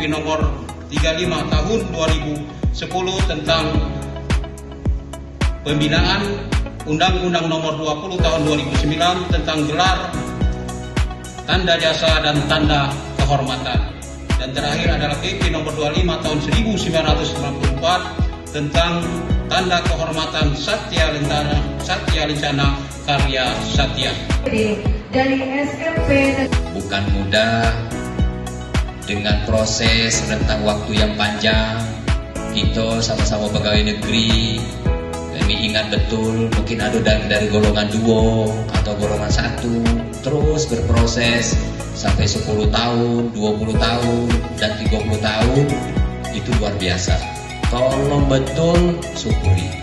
PP nomor 35 tahun 2010 tentang pembinaan Undang-Undang nomor 20 tahun 2009 tentang gelar, tanda jasa dan tanda kehormatan. Dan terakhir adalah PP nomor 25 tahun 1994 tentang tanda kehormatan Satya Lencana Karya Satya. Dari SMP bukan mudah, dengan proses rentang waktu yang panjang. Kita sama-sama pegawai negeri, kami ingat betul mungkin ada dari golongan 2 atau golongan 1, terus berproses sampai 10 tahun, 20 tahun, dan 30 tahun. Itu luar biasa. Tolong betul syukuri.